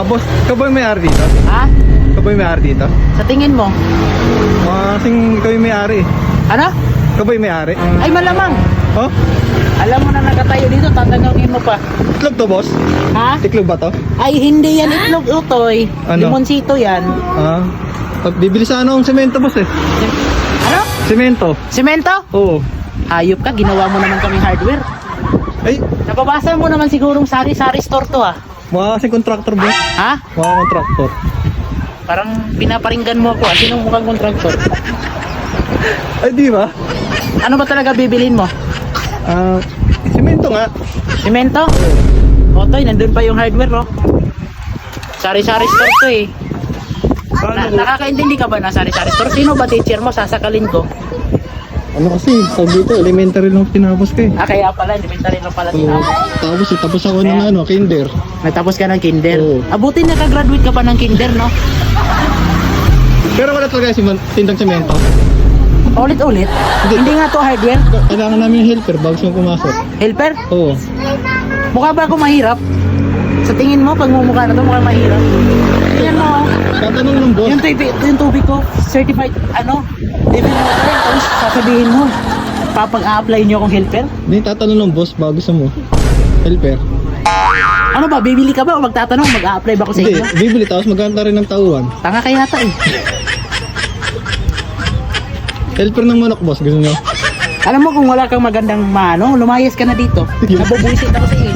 boss, ikaw ba yung may-ari dito? Ha? Ikaw ba yung may-ari dito? Sa tingin mo? Kasing ikaw yung may-ari. Ano? Ikaw ba yung may-ari? Ay malamang. Oh? Alam mo na nakatayo dito, tatanungin mo pa. Itlog to, boss? Ha? Itlog ba to? Ay hindi yan itlog utoy. Ano? Limonsito yan. Bibili sana akong semento, boss eh. Ano? Semento. Semento? Oo. Hayop ka, ginawa mo naman kaming hardware. Ay, Nababasa mo naman sigurong sari-sari store to ah. mukha kasing contractor, boss. Ha? Mukha contractor. Parang pinaparinggan mo ako ah. Sinong mukhang kontraktor? Ay, di ba? Ano ba talaga bibilin mo? Semento nga. Semento? Otoy, nandun pa yung hardware no? Sari-sari store to eh. Nakakaintindi ka ba na sari-sari store? Sino ba teacher mo? Sasakalin ko. Ano kasi, tawag dito, elementary lang tinapos ko eh. Kaya pala, elementary lang pala Oo. tinapos. Tapos ako ng kinder. Nagtapos ka ng kinder? Oo. Abuti nakagraduate ka pa ng kinder no? Pero wala talaga si tindang semento. Ulit-ulit? Hindi nga to hardware. Kailangan namin yung helper bago siya pumasok. Helper? Oo. Mukha ba ako mahirap? Sa tingin mo, pag mumukha na to, mukhang mahirap. Tingnan mo, oh. Tatanong ng boss. Yung tubig ko, certified, level water, tapos sasabihin mo, papag-a-apply nyo akong helper? Hindi, tatanong ng boss bago sa mo. Helper. Ano ba, bibili ka ba o magtatanong, mag-a-apply ba ako sa Hindi, inyo? bibili tapos magkanta rin ng tauhan. Tanga kaya yata eh. Helper ng manok, boss. Gusto nyo? Alam mo kung wala kang magandang lumayas ka na dito. Nabubuisit ako sa iyo.